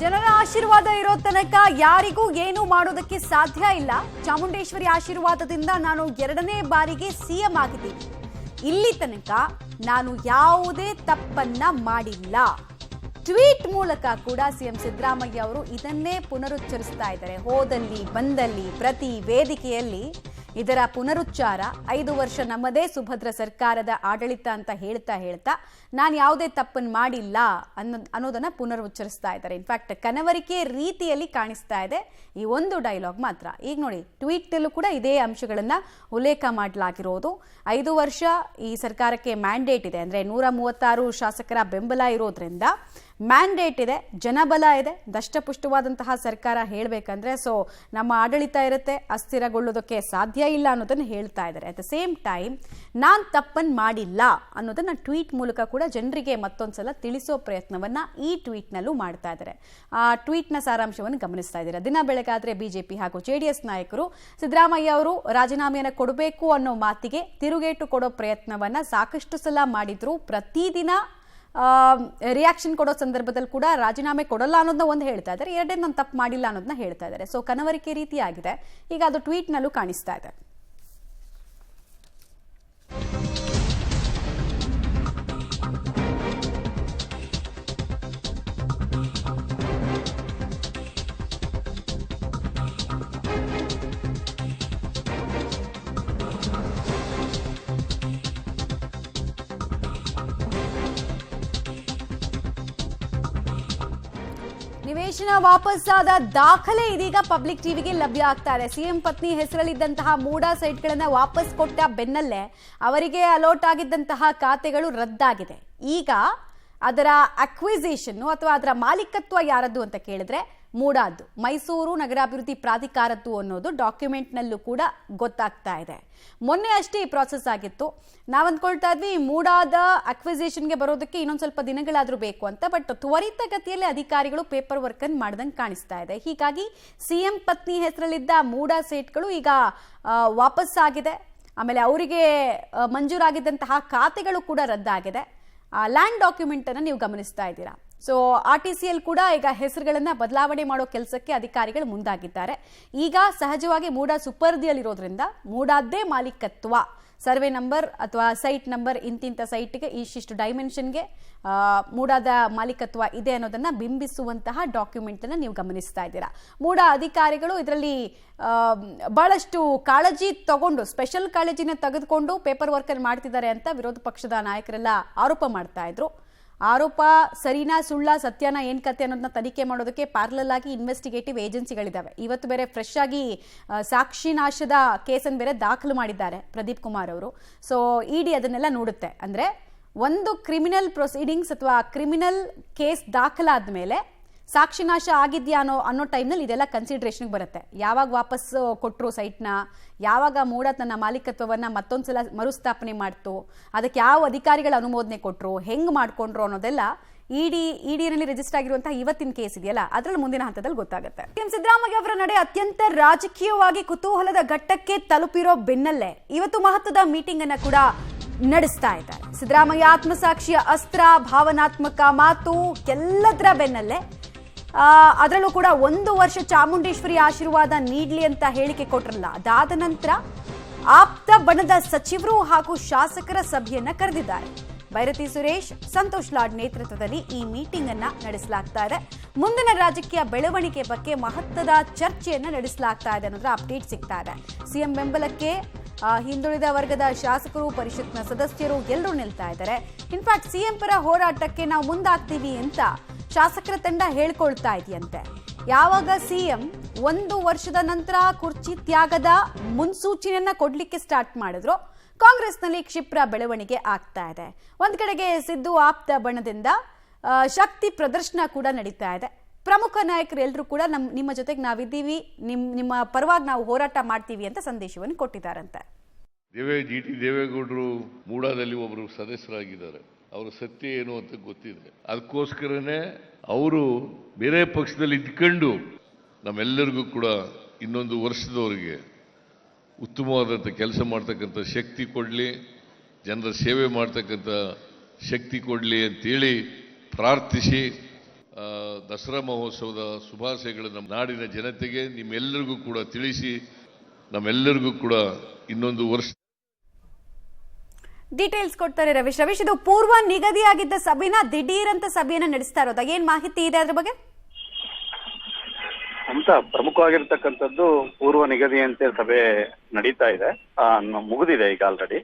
ಜನರ ಆಶೀರ್ವಾದ ಇರೋ ತನಕ ಯಾರಿಗೂ ಏನು ಮಾಡೋದಕ್ಕೆ ಸಾಧ್ಯ ಇಲ್ಲ. ಚಾಮುಂಡೇಶ್ವರಿ ಆಶೀರ್ವಾದದಿಂದ ನಾನು 2ನೇ ಬಾರಿಗೆ ಸಿಎಂ ಆಗಿದ್ದೀನಿ. ಇಲ್ಲಿ ತನಕ ನಾನು ಯಾವುದೇ ತಪ್ಪನ್ನ ಮಾಡಿಲ್ಲ. ಟ್ವೀಟ್ ಮೂಲಕ ಕೂಡ ಸಿಎಂ ಸಿದ್ದರಾಮಯ್ಯ ಅವರು ಇದನ್ನೇ ಪುನರುಚ್ಚರಿಸ್ತಾ ಇದ್ದಾರೆ. ಹೋದಲ್ಲಿ ಬಂದಲ್ಲಿ ಪ್ರತಿ ವೇದಿಕೆಯಲ್ಲಿ ಇದರ ಪುನರುಚ್ಚಾರ. 5 ವರ್ಷ ನಮ್ಮದೇ ಸುಭದ್ರ ಸರ್ಕಾರದ ಆಡಳಿತ ಅಂತ ಹೇಳ್ತಾ ನಾನು ಯಾವುದೇ ತಪ್ಪನ್ನು ಮಾಡಿಲ್ಲ ಅನ್ನೋದನ್ನ ಪುನರುಚ್ಚರಿಸ್ತಾ ಇದ್ದಾರೆ. ಇನ್ಫ್ಯಾಕ್ಟ್ ಕನವರಿಕೆ ರೀತಿಯಲ್ಲಿ ಕಾಣಿಸ್ತಾ ಇದೆ ಈ ಒಂದು ಡೈಲಾಗ್ ಮಾತ್ರ. ಈಗ ನೋಡಿ, ಟ್ವೀಟ್ನಲ್ಲೂ ಕೂಡ ಇದೇ ಅಂಶಗಳನ್ನ ಉಲ್ಲೇಖ ಮಾಡಲಾಗಿರೋದು. 5 ವರ್ಷ ಈ ಸರ್ಕಾರಕ್ಕೆ ಮ್ಯಾಂಡೇಟ್ ಇದೆ, ಅಂದ್ರೆ 136 ಶಾಸಕರ ಬೆಂಬಲ ಇರೋದ್ರಿಂದ ಮ್ಯಾಂಡೇಟ್ ಇದೆ, ಜನಬಲ ಇದೆ, ದಷ್ಟಪುಷ್ಟವಾದಂತಹ ಸರ್ಕಾರ ಹೇಳಬೇಕಂದ್ರೆ. ಸೊ ನಮ್ಮ ಆಡಳಿತ ಇರುತ್ತೆ, ಅಸ್ಥಿರಗೊಳ್ಳೋದಕ್ಕೆ ಸಾಧ್ಯ ಇಲ್ಲ ಅನ್ನೋದನ್ನ ಹೇಳ್ತಾ ಇದ್ದಾರೆ. ಅಟ್ ದ ಸೇಮ್ ಟೈಮ್ ನಾನು ತಪ್ಪನ್ನು ಮಾಡಿಲ್ಲ ಅನ್ನೋದನ್ನ ಟ್ವೀಟ್ ಮೂಲಕ ಕೂಡ ಜನರಿಗೆ ಮತ್ತೊಂದ್ಸಲ ತಿಳಿಸೋ ಪ್ರಯತ್ನವನ್ನ ಈ ಟ್ವೀಟ್ನಲ್ಲೂ ಮಾಡ್ತಾ ಇದ್ದಾರೆ. ಆ ಟ್ವೀಟ್ನ ಸಾರಾಂಶವನ್ನು ಗಮನಿಸ್ತಾ ಇದ್ದೀರಾ. ದಿನ ಬೆಳಗಾದ್ರೆ ಬಿಜೆಪಿ ಹಾಗೂ ಜೆಡಿಎಸ್ ನಾಯಕರು ಸಿದ್ದರಾಮಯ್ಯ ಅವರು ರಾಜೀನಾಮೆಯನ್ನು ಕೊಡಬೇಕು ಅನ್ನೋ ಮಾತಿಗೆ ತಿರುಗೇಟು ಕೊಡೋ ಪ್ರಯತ್ನವನ್ನ ಸಾಕಷ್ಟು ಸಲ ಮಾಡಿದ್ರು. ಪ್ರತಿದಿನ ರಿಯಾಕ್ಷನ್ ಕೊಡೋ ಸಂದರ್ಭದಲ್ಲಿ ಕೂಡ ರಾಜೀನಾಮೆ ಕೊಡಲ್ಲ ಅನ್ನೋದನ್ನ ಒಂದು ಹೇಳ್ತಾ ಇದ್ದಾರೆ, ಎರಡೇ ನಾನು ತಪ್ಪು ಮಾಡಿಲ್ಲ ಅನ್ನೋದನ್ನ ಹೇಳ್ತಾ ಇದ್ದಾರೆ. ಸೊ ಕನವರಿಕೆ ರೀತಿ ಆಗಿದೆ. ಈಗ ಅದು ಟ್ವೀಟ್ನಲ್ಲೂ ಕಾಣಿಸ್ತಾ ಇದೆ. ನಿವೇಶನ ವಾಪಸ್ಸಾದ ದಾಖಲೆ ಇದೀಗ ಪಬ್ಲಿಕ್ ಟಿವಿಗೆ ಲಭ್ಯ ಆಗ್ತಾ ಇದೆ. ಸಿಎಂ ಪತ್ನಿ ಹೆಸರಲ್ಲಿದ್ದಂತಹ ಮೂಡಾ ಸೈಟ್ಗಳನ್ನ ವಾಪಸ್ ಕೊಟ್ಟ ಬೆನ್ನಲ್ಲೇ ಅವರಿಗೆ ಅಲೋಟ್ ಆಗಿದ್ದಂತಹ ಖಾತೆಗಳು ರದ್ದಾಗಿದೆ. ಈಗ ಅದರ ಅಕ್ವಿಸಿಷನ್ ಅಥವಾ ಅದರ ಮಾಲೀಕತ್ವ ಯಾರದ್ದು ಅಂತ ಕೇಳಿದ್ರೆ ಮೂಡಾದ್ದು, ಮೈಸೂರು ನಗರಾಭಿವೃದ್ಧಿ ಪ್ರಾಧಿಕಾರದ್ದು ಅನ್ನೋದು ಡಾಕ್ಯುಮೆಂಟ್ನಲ್ಲೂ ಕೂಡ ಗೊತ್ತಾಗ್ತಾ ಇದೆ. ಮೊನ್ನೆ ಅಷ್ಟೇ ಈ ಪ್ರಾಸೆಸ್ ಆಗಿತ್ತು. ನಾವು ಅಂದ್ಕೊಳ್ತಾ ಇದ್ವಿ ಮೂಡಾದ ಅಕ್ವಿಸಿಷನ್ಗೆ ಬರೋದಕ್ಕೆ ಇನ್ನೊಂದು ಸ್ವಲ್ಪ ದಿನಗಳಾದ್ರೂ ಬೇಕು ಅಂತ. ಬಟ್ ತ್ವರಿತಗತಿಯಲ್ಲಿ ಅಧಿಕಾರಿಗಳು ಪೇಪರ್ ವರ್ಕ್ ಅನ್ನು ಮಾಡ್ದಂಗೆ ಕಾಣಿಸ್ತಾ ಇದೆ. ಹೀಗಾಗಿ ಸಿಎಂ ಪತ್ನಿ ಹೆಸರಲ್ಲಿದ್ದ ಮೂಡಾ ಸೈಟ್ಗಳು ಈಗ ವಾಪಸ್ಸಾಗಿದೆ. ಆಮೇಲೆ ಅವರಿಗೆ ಮಂಜೂರಾಗಿದ್ದಂತಹ ಖಾತೆಗಳು ಕೂಡ ರದ್ದಾಗಿದೆ. ಲ್ಯಾಂಡ್ ಡಾಕ್ಯುಮೆಂಟ್ ಅನ್ನು ನೀವು ಗಮನಿಸ್ತಾ ಇದ್ದೀರಾ. ಸೊ RTCL ಕೂಡ ಈಗ ಹೆಸರುಗಳನ್ನ ಬದಲಾವಣೆ ಮಾಡೋ ಕೆಲಸಕ್ಕೆ ಅಧಿಕಾರಿಗಳು ಮುಂದಾಗಿದ್ದಾರೆ. ಈಗ ಸಹಜವಾಗಿ ಮೂಡಾ ಸುಪರ್ದಿಯಲ್ಲಿರೋದ್ರಿಂದ ಮೂಡಾದ್ದೇ ಮಾಲೀಕತ್ವ, ಸರ್ವೆ ನಂಬರ್ ಅಥವಾ ಸೈಟ್ ನಂಬರ್ ಇಂತಿಂತ ಸೈಟ್ಗೆ ಇಷ್ಟಿಷ್ಟು ಡೈಮೆನ್ಷನ್ಗೆ ಮೂಡಾದ ಮಾಲೀಕತ್ವ ಇದೆ ಅನ್ನೋದನ್ನ ಬಿಂಬಿಸುವಂತಹ ಡಾಕ್ಯುಮೆಂಟ್ ಅನ್ನ ನೀವು ಗಮನಿಸ್ತಾ ಇದ್ದೀರಾ. ಮೂಡಾ ಅಧಿಕಾರಿಗಳು ಇದರಲ್ಲಿ ಬಹಳಷ್ಟು ಕಾಳಜಿ ತಗೊಂಡು, ಸ್ಪೆಷಲ್ ಕಾಳಜಿನ ತೆಗೆದುಕೊಂಡು ಪೇಪರ್ ವರ್ಕ್ ಅನ್ನು ಮಾಡ್ತಿದ್ದಾರೆ ಅಂತ ವಿರೋಧ ಪಕ್ಷದ ನಾಯಕರೆಲ್ಲ ಆರೋಪ ಮಾಡ್ತಾ ಇದ್ರು. ಆರೋಪ ಸರಿನಾ ಸುಳ್ಳ ಸತ್ಯನ ಏನ್ ಕತೆ ಅನ್ನೋದನ್ನ ತನಿಖೆ ಮಾಡೋದಕ್ಕೆ ಪ್ಯಾರಲಲ್ ಆಗಿ ಇನ್ವೆಸ್ಟಿಗೇಟಿವ್ ಏಜೆನ್ಸಿಗಳಿದ್ದಾವೆ. ಇವತ್ತು ಬೇರೆ ಫ್ರೆಶ್ ಆಗಿ ಸಾಕ್ಷಿ ನಾಶದ ಕೇಸನ್ನು ಬೇರೆ ದಾಖಲು ಮಾಡಿದ್ದಾರೆ ಪ್ರದೀಪ್ ಕುಮಾರ್ ಅವರು. ಸೊ ಇಡಿ ಅದನ್ನೆಲ್ಲ ನೋಡುತ್ತೆ. ಅಂದ್ರೆ ಒಂದು ಕ್ರಿಮಿನಲ್ ಪ್ರೊಸೀಡಿಂಗ್ಸ್ ಅಥವಾ ಕ್ರಿಮಿನಲ್ ಕೇಸ್ ದಾಖಲಾದ ಮೇಲೆ ಸಾಕ್ಷಿನಾಶ ಆಗಿದ್ಯಾ ಅನ್ನೋ ಟೈಮ್ನಲ್ಲಿ ಇದೆಲ್ಲ ಕನ್ಸಿಡರೇಷನ್ಗೆ ಬರುತ್ತೆ. ಯಾವಾಗ ವಾಪಸ್ ಕೊಟ್ಟರು ಸೈಟ್ನ, ಯಾವಾಗ ಮೂಡಾ ತನ್ನ ಮಾಲೀಕತ್ವವನ್ನು ಮತ್ತೊಂದ್ಸಲ ಮರುಸ್ಥಾಪನೆ ಮಾಡ್ತು, ಅದಕ್ಕೆ ಯಾವ ಅಧಿಕಾರಿಗಳ ಅನುಮೋದನೆ ಕೊಟ್ಟರು, ಹೆಂಗ್ ಮಾಡ್ಕೊಂಡ್ರು ಅನ್ನೋದೆಲ್ಲ ಇಡಿನಲ್ಲಿ ರಿಜಿಸ್ಟರ್ ಆಗಿರುವಂತಹ ಇವತ್ತಿನ ಕೇಸ್ ಇದೆಯಲ್ಲ ಅದರಲ್ಲಿ ಮುಂದಿನ ಹಂತದಲ್ಲಿ ಗೊತ್ತಾಗುತ್ತೆ. ಸಿಎಂ ಸಿದ್ದರಾಮಯ್ಯ ಅವರ ನಡೆ ಅತ್ಯಂತ ರಾಜಕೀಯವಾಗಿ ಕುತೂಹಲದ ಘಟ್ಟಕ್ಕೆ ತಲುಪಿರೋ ಬೆನ್ನಲ್ಲೇ ಇವತ್ತು ಮಹತ್ವದ ಮೀಟಿಂಗ್ ಅನ್ನ ಕೂಡ ನಡೆಸ್ತಾ ಇದ್ದಾರೆ. ಸಿದ್ದರಾಮಯ್ಯ ಆತ್ಮಸಾಕ್ಷಿಯ ಅಸ್ತ್ರ, ಭಾವನಾತ್ಮಕ ಮಾತು ಎಲ್ಲದರ ಬೆನ್ನಲ್ಲೇ ಅದರಲ್ಲೂ ಕೂಡ 1 ವರ್ಷ ಚಾಮುಂಡೇಶ್ವರಿ ಆಶೀರ್ವಾದ ನೀಡ್ಲಿ ಅಂತ ಹೇಳಿಕೆ ಕೊಟ್ರಲ್ಲ, ಅದಾದ ನಂತರ ಆಪ್ತ ಬಣದ ಸಚಿವರು ಹಾಗೂ ಶಾಸಕರ ಸಭೆಯನ್ನ ಕರೆದಿದ್ದಾರೆ. ಭೈರತಿ ಸುರೇಶ್, ಸಂತೋಷ್ ಲಾಡ್ ನೇತೃತ್ವದಲ್ಲಿ ಈ ಮೀಟಿಂಗ್ ಅನ್ನ ನಡೆಸಲಾಗ್ತಾ ಇದೆ. ಮುಂದಿನ ರಾಜಕೀಯ ಬೆಳವಣಿಗೆ ಬಗ್ಗೆ ಮಹತ್ವದ ಚರ್ಚೆಯನ್ನ ನಡೆಸಲಾಗ್ತಾ ಇದೆ ಅನ್ನೋದ್ರ ಅಪ್ಡೇಟ್ ಸಿಗ್ತಾ ಇದೆ. ಸಿಎಂ ಬೆಂಬಲಕ್ಕೆ ಹಿಂದುಳಿದ ವರ್ಗದ ಶಾಸಕರು, ಪರಿಷತ್ನ ಸದಸ್ಯರು ಎಲ್ಲರೂ ನಿಲ್ತಾ ಇದ್ದಾರೆ. ಇನ್ಫ್ಯಾಕ್ಟ್ ಸಿಎಂ ಪರ ಹೋರಾಟಕ್ಕೆ ನಾವು ಮುಂದಾಗ್ತೀವಿ ಅಂತ ಶಾಸಕರ ತಂಡ ಹೇಳ್ಕೊಳ್ತಾ ಇದೆಯಂತೆ. ಯಾವಾಗ ಸಿಎಂ 1 ವರ್ಷದ ನಂತರ ಕುರ್ಚಿ ತ್ಯಾಗದ ಮುನ್ಸೂಚನೆಯನ್ನ ಕೊಡ್ಲಿಕ್ಕೆ ಸ್ಟಾರ್ಟ್ ಮಾಡಿದ್ರು, ಕಾಂಗ್ರೆಸ್ನಲ್ಲಿ ಕ್ಷಿಪ್ರ ಬೆಳವಣಿಗೆ ಆಗ್ತಾ ಇದೆ. ಒಂದ್ ಕಡೆಗೆ ಸಿದ್ದು ಆಪ್ತ ಬಣದಿಂದ ಶಕ್ತಿ ಪ್ರದರ್ಶನ ಕೂಡ ನಡೀತಾ ಇದೆ. ಪ್ರಮುಖ ನಾಯಕರು ಎಲ್ಲರೂ ಕೂಡ ನಿಮ್ಮ ಜೊತೆಗೆ ನಾವಿದ್ದೀವಿ, ನಿಮ್ಮ ಪರವಾಗಿ ನಾವು ಹೋರಾಟ ಮಾಡ್ತೀವಿ ಅಂತ ಸಂದೇಶವನ್ನು ಕೊಟ್ಟಿದ್ದಾರಂತೆ. GT ದೇವೇಗೌಡರು ಮೂಡಾದಲ್ಲಿ ಒಬ್ಬರು ಸದಸ್ಯರಾಗಿದ್ದಾರೆ. ಅವರ ಸತ್ಯ ಏನು ಅಂತ ಗೊತ್ತಿದೆ. ಅದಕ್ಕೋಸ್ಕರನೇ ಅವರು ಬೇರೆ ಪಕ್ಷದಲ್ಲಿ ಇದ್ಕೊಂಡು ನಮ್ಮೆಲ್ಲರಿಗೂ ಕೂಡ ಇನ್ನೊಂದು ವರ್ಷದವರೆಗೆ ಉತ್ತಮವಾದಂಥ ಕೆಲಸ ಮಾಡ್ತಕ್ಕಂಥ ಶಕ್ತಿ ಕೊಡಲಿ, ಜನರ ಸೇವೆ ಮಾಡ್ತಕ್ಕಂಥ ಶಕ್ತಿ ಕೊಡಲಿ ಅಂತೇಳಿ ಪ್ರಾರ್ಥಿಸಿ ದಸರಾ ಮಹೋತ್ಸವದ ಶುಭಾಶಯಗಳನ್ನು ನಮ್ಮ ನಾಡಿನ ಜನತೆಗೆ ನಿಮ್ಮೆಲ್ಲರಿಗೂ ಕೂಡ ತಿಳಿಸಿ ನಮ್ಮೆಲ್ಲರಿಗೂ ಕೂಡ ಇನ್ನೊಂದು ವರ್ಷ ಡೀಟೇಲ್ಸ್ ಕೊಡ್ತಾರೆ ರವೀಶ್. ಇದು ಪೂರ್ವ ನಿಗದಿಯಾಗಿದ್ದ ಸಭೆನ ದಿಢೀರಂತ ಸಭೆಯನ್ನ ನಡೆಸ್ತಾ ಇರೋದಾ? ಏನ್ ಮಾಹಿತಿ ಇದೆ ಅದ್ರ ಬಗ್ಗೆ? ಅಂತ ಪ್ರಮುಖವಾಗಿರ್ತಕ್ಕಂಥದ್ದು ಪೂರ್ವ ನಿಗದಿಯಂತೆ ಸಭೆ ನಡೀತಾ ಇದೆ, ಮುಗಿದಿದೆ ಈಗ ಆಲ್ರೆಡಿ.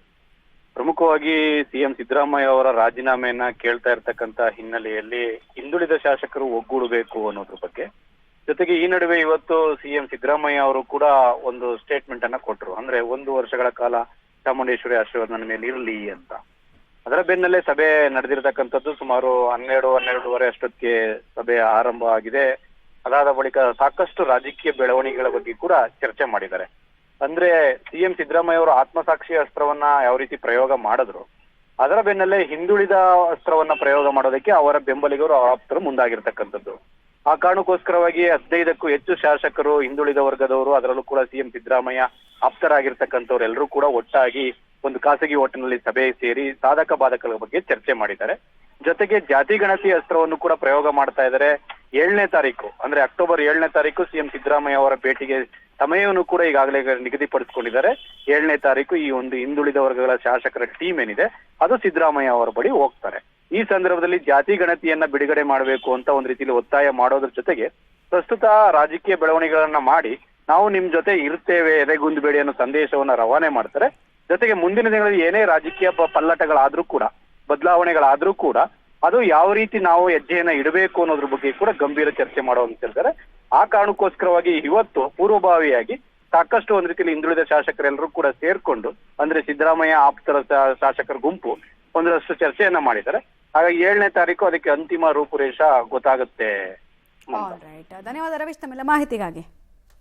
ಪ್ರಮುಖವಾಗಿ ಸಿಎಂ ಸಿದ್ದರಾಮಯ್ಯ ಅವರ ರಾಜೀನಾಮೆಯನ್ನ ಕೇಳ್ತಾ ಇರ್ತಕ್ಕಂಥ ಹಿನ್ನೆಲೆಯಲ್ಲಿ ಹಿಂದುಳಿದ ಶಾಸಕರು ಒಗ್ಗೂಡಬೇಕು ಅನ್ನೋದ್ರ ಬಗ್ಗೆ, ಜೊತೆಗೆ ಈ ನಡುವೆ ಇವತ್ತು ಸಿಎಂ ಸಿದ್ದರಾಮಯ್ಯ ಅವರು ಕೂಡ ಒಂದು ಸ್ಟೇಟ್ಮೆಂಟ್ ಅನ್ನ ಕೊಟ್ಟರು. ಅಂದ್ರೆ 1 ವರ್ಷಗಳ ಕಾಲ ಚಾಮುಂಡೇಶ್ವರಿ ಆಶೀರ್ವಾದ ನನ್ನ ಮೇಲೆ ಇರಲಿ ಅಂತ. ಅದರ ಬೆನ್ನಲ್ಲೇ ಸಭೆ ನಡೆದಿರ್ತಕ್ಕಂಥದ್ದು. ಸುಮಾರು 12:30 ಅಷ್ಟೊತ್ತಿಗೆ ಸಭೆ ಆರಂಭ ಆಗಿದೆ. ಅದಾದ ಬಳಿಕ ಸಾಕಷ್ಟು ರಾಜಕೀಯ ಬೆಳವಣಿಗೆಗಳ ಬಗ್ಗೆ ಕೂಡ ಚರ್ಚೆ ಮಾಡಿದ್ದಾರೆ. ಅಂದ್ರೆ ಸಿಎಂ ಸಿದ್ದರಾಮಯ್ಯ ಅವರು ಆತ್ಮಸಾಕ್ಷಿ ಅಸ್ತ್ರವನ್ನ ಯಾವ ರೀತಿ ಪ್ರಯೋಗ ಮಾಡಿದ್ರು, ಅದರ ಬೆನ್ನಲ್ಲೇ ಹಿಂದುಳಿದ ಅಸ್ತ್ರವನ್ನ ಪ್ರಯೋಗ ಮಾಡೋದಕ್ಕೆ ಅವರ ಬೆಂಬಲಿಗರು ಆಪ್ತರು ಮುಂದಾಗಿರ್ತಕ್ಕಂಥದ್ದು. ಆ ಕಾರಣಕ್ಕೋಸ್ಕರವಾಗಿ 15ಕ್ಕೂ ಹೆಚ್ಚು ಶಾಸಕರು ಹಿಂದುಳಿದ ವರ್ಗದವರು, ಅದರಲ್ಲೂ ಕೂಡ ಸಿಎಂ ಸಿದ್ದರಾಮಯ್ಯ ಆಪ್ತರಾಗಿರ್ತಕ್ಕಂಥವ್ರು ಎಲ್ಲರೂ ಕೂಡ ಒಟ್ಟಾಗಿ ಒಂದು ಖಾಸಗಿ ಹೋಟೆಲ್ನಲ್ಲಿ ಸಭೆ ಸೇರಿ ಸಾಧಕ ಬಾಧಕಗಳ ಬಗ್ಗೆ ಚರ್ಚೆ ಮಾಡಿದ್ದಾರೆ. ಜೊತೆಗೆ ಜಾತಿ ಗಣತಿ ಅಸ್ತ್ರವನ್ನು ಕೂಡ ಪ್ರಯೋಗ ಮಾಡ್ತಾ ಇದ್ದಾರೆ. 7ನೇ ತಾರೀಕು ಅಂದ್ರೆ ಅಕ್ಟೋಬರ್ 7ನೇ ತಾರೀಕು ಸಿಎಂ ಸಿದ್ದರಾಮಯ್ಯ ಅವರ ಭೇಟಿಗೆ ಸಮಯವನ್ನು ಕೂಡ ಈಗಾಗಲೇ ನಿಗದಿಪಡಿಸಿಕೊಂಡಿದ್ದಾರೆ. 7ನೇ ತಾರೀಕು ಈ ಒಂದು ಹಿಂದುಳಿದ ವರ್ಗಗಳ ಶಾಸಕರ ಟೀಮ್ ಏನಿದೆ ಅದು ಸಿದ್ದರಾಮಯ್ಯ ಅವರ ಬಳಿ ಹೋಗ್ತಾರೆ. ಈ ಸಂದರ್ಭದಲ್ಲಿ ಜಾತಿ ಗಣತಿಯನ್ನ ಬಿಡುಗಡೆ ಮಾಡಬೇಕು ಅಂತ ಒಂದು ರೀತಿಯಲ್ಲಿ ಒತ್ತಾಯ ಮಾಡೋದ್ರ ಜೊತೆಗೆ ಪ್ರಸ್ತುತ ರಾಜಕೀಯ ಬೆಳವಣಿಗೆಗಳನ್ನ ಮಾಡಿ ನಾವು ನಿಮ್ ಜೊತೆ ಇರ್ತೇವೆ, ಎದೆಗುಂದಬೇಡಿ ಅನ್ನೋ ಸಂದೇಶವನ್ನ ರವಾನೆ ಮಾಡ್ತಾರೆ. ಜೊತೆಗೆ ಮುಂದಿನ ದಿನಗಳಲ್ಲಿ ಏನೇ ರಾಜಕೀಯ ಪಲ್ಲಟಗಳಾದ್ರೂ ಕೂಡ, ಬದಲಾವಣೆಗಳಾದ್ರೂ ಕೂಡ ಅದು ಯಾವ ರೀತಿ ನಾವು ಹೆಜ್ಜೆಯನ್ನ ಇಡಬೇಕು ಅನ್ನೋದ್ರ ಬಗ್ಗೆ ಕೂಡ ಗಂಭೀರ ಚರ್ಚೆ ಮಾಡುವಂತಿರ್ತಾರೆ. ಆ ಕಾರಣಕ್ಕೋಸ್ಕರವಾಗಿ ಇವತ್ತು ಪೂರ್ವಭಾವಿಯಾಗಿ ಸಾಕಷ್ಟು ಒಂದು ರೀತಿಯಲ್ಲಿ ಹಿಂದುಳಿದ ಶಾಸಕರೆಲ್ಲರೂ ಕೂಡ ಸೇರ್ಕೊಂಡು, ಅಂದ್ರೆ ಸಿದ್ದರಾಮಯ್ಯ ಆಪ್ತರ ಶಾಸಕರ ಗುಂಪು ಒಂದರಷ್ಟು ಚರ್ಚೆಯನ್ನ ಮಾಡಿದ್ದಾರೆ. ಹಾಗಾಗಿ 7ನೇ ತಾರೀಕು ಅದಕ್ಕೆ ಅಂತಿಮ ರೂಪುರೇಷ ಗೊತ್ತಾಗುತ್ತೆ. ಧನ್ಯವಾದ ರವೀಶ್ ತಮ್ಮೆಲ್ಲ ಮಾಹಿತಿಗಾಗಿ.